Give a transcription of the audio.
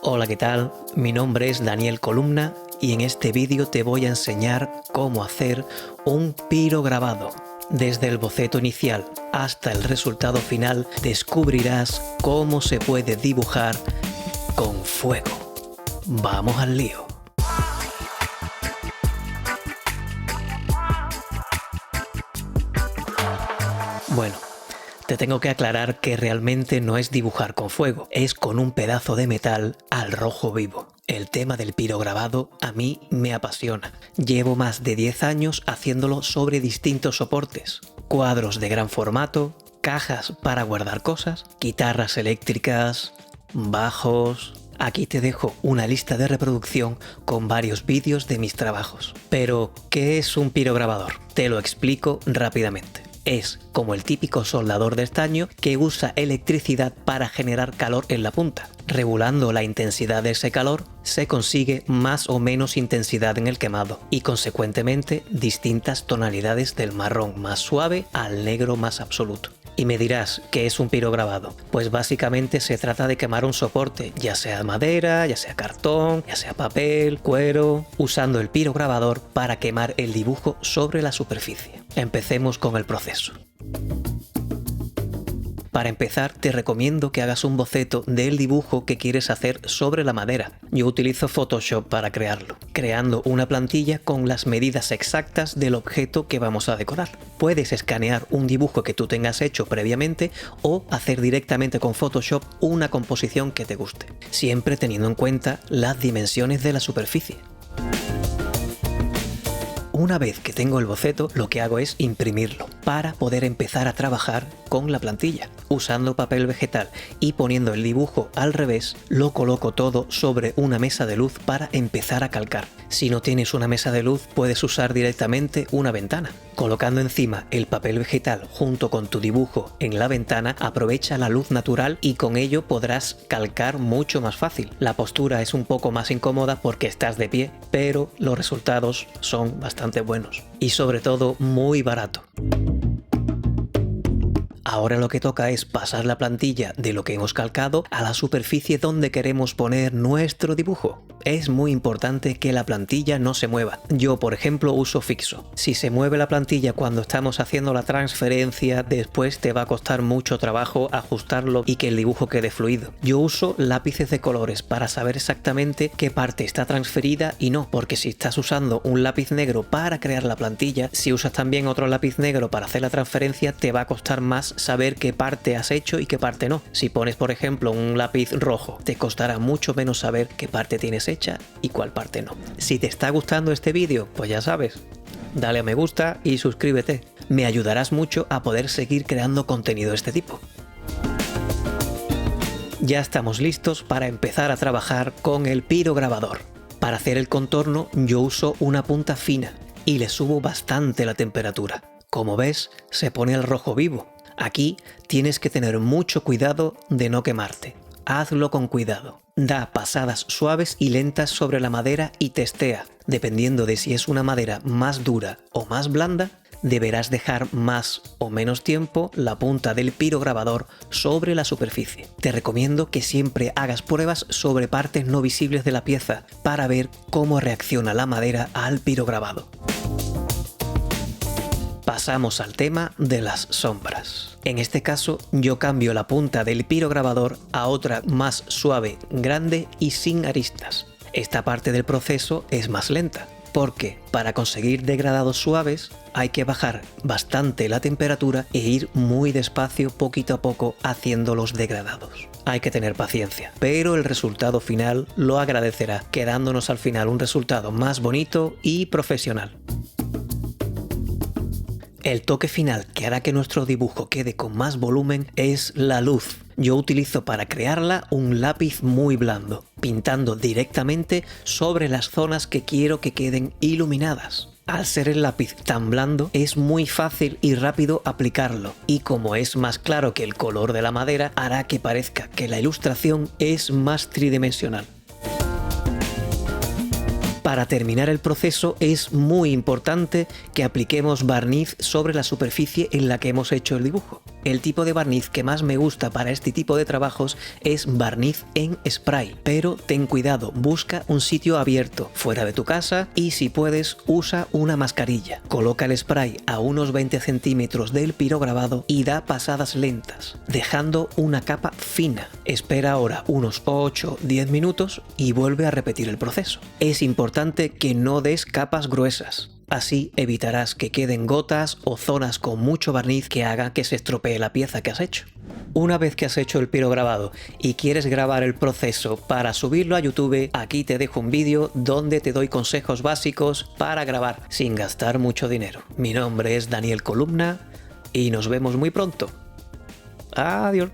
Hola, ¿qué tal? Mi nombre es Daniel Columna y en este vídeo te voy a enseñar cómo hacer un pirograbado. Desde el boceto inicial hasta el resultado final descubrirás cómo se puede dibujar con fuego. ¡Vamos al lío! Bueno, te tengo que aclarar que realmente no es dibujar con fuego, es con un pedazo de metal al rojo vivo. El tema del pirograbado a mí me apasiona. Llevo más de 10 años haciéndolo sobre distintos soportes. Cuadros de gran formato, cajas para guardar cosas, guitarras eléctricas, bajos. Aquí te dejo una lista de reproducción con varios vídeos de mis trabajos. Pero, ¿qué es un pirograbador? Te lo explico rápidamente. Es como el típico soldador de estaño que usa electricidad para generar calor en la punta. Regulando la intensidad de ese calor, se consigue más o menos intensidad en el quemado y consecuentemente distintas tonalidades del marrón más suave al negro más absoluto. Y me dirás, ¿qué es un pirograbado? Pues básicamente se trata de quemar un soporte, ya sea madera, ya sea cartón, ya sea papel, cuero, usando el pirograbador para quemar el dibujo sobre la superficie. Empecemos con el proceso. Para empezar, te recomiendo que hagas un boceto del dibujo que quieres hacer sobre la madera. Yo utilizo Photoshop para crearlo, creando una plantilla con las medidas exactas del objeto que vamos a decorar. Puedes escanear un dibujo que tú tengas hecho previamente o hacer directamente con Photoshop una composición que te guste, siempre teniendo en cuenta las dimensiones de la superficie. Una vez que tengo el boceto, lo que hago es imprimirlo para poder empezar a trabajar con la plantilla. Usando papel vegetal y poniendo el dibujo al revés, lo coloco todo sobre una mesa de luz para empezar a calcar. Si no tienes una mesa de luz, puedes usar directamente una ventana. Colocando encima el papel vegetal junto con tu dibujo en la ventana, aprovecha la luz natural y con ello podrás calcar mucho más fácil. La postura es un poco más incómoda porque estás de pie, pero los resultados son bastante buenos y sobre todo muy barato. Ahora lo que toca es pasar la plantilla de lo que hemos calcado a la superficie donde queremos poner nuestro dibujo. Es muy importante que la plantilla no se mueva. Yo, por ejemplo, uso fixo. Si se mueve la plantilla cuando estamos haciendo la transferencia, después te va a costar mucho trabajo ajustarlo y que el dibujo quede fluido. Yo uso lápices de colores para saber exactamente qué parte está transferida y no, porque si estás usando un lápiz negro para crear la plantilla, si usas también otro lápiz negro para hacer la transferencia, te va a costar más saber qué parte has hecho y qué parte no. Si pones, por ejemplo, un lápiz rojo, te costará mucho menos saber qué parte tienes hecha y cuál parte no. Si te está gustando este vídeo, pues ya sabes, dale a me gusta y suscríbete. Me ayudarás mucho a poder seguir creando contenido de este tipo. Ya estamos listos para empezar a trabajar con el pirograbador. Para hacer el contorno yo uso una punta fina y le subo bastante la temperatura. Como ves, se pone el rojo vivo. Aquí tienes que tener mucho cuidado de no quemarte. Hazlo con cuidado. Da pasadas suaves y lentas sobre la madera y testea. Dependiendo de si es una madera más dura o más blanda, deberás dejar más o menos tiempo la punta del pirograbador sobre la superficie. Te recomiendo que siempre hagas pruebas sobre partes no visibles de la pieza para ver cómo reacciona la madera al pirograbado. Pasamos al tema de las sombras. En este caso yo cambio la punta del pirograbador a otra más suave, grande y sin aristas. Esta parte del proceso es más lenta, porque para conseguir degradados suaves hay que bajar bastante la temperatura e ir muy despacio poquito a poco haciendo los degradados. Hay que tener paciencia, pero el resultado final lo agradecerá, quedándonos al final un resultado más bonito y profesional. El toque final que hará que nuestro dibujo quede con más volumen es la luz. Yo utilizo para crearla un lápiz muy blando, pintando directamente sobre las zonas que quiero que queden iluminadas. Al ser el lápiz tan blando es muy fácil y rápido aplicarlo y como es más claro que el color de la madera hará que parezca que la ilustración es más tridimensional. Para terminar el proceso es muy importante que apliquemos barniz sobre la superficie en la que hemos hecho el dibujo. El tipo de barniz que más me gusta para este tipo de trabajos es barniz en spray, pero ten cuidado, busca un sitio abierto, fuera de tu casa, y si puedes, usa una mascarilla. Coloca el spray a unos 20 centímetros del pirograbado y da pasadas lentas, dejando una capa fina. Espera ahora unos 8-10 minutos y vuelve a repetir el proceso. Es importante que no des capas gruesas. Así evitarás que queden gotas o zonas con mucho barniz que haga que se estropee la pieza que has hecho. Una vez que has hecho el pirograbado y quieres grabar el proceso para subirlo a YouTube, aquí te dejo un vídeo donde te doy consejos básicos para grabar sin gastar mucho dinero. Mi nombre es Daniel Columna y nos vemos muy pronto. Adiós.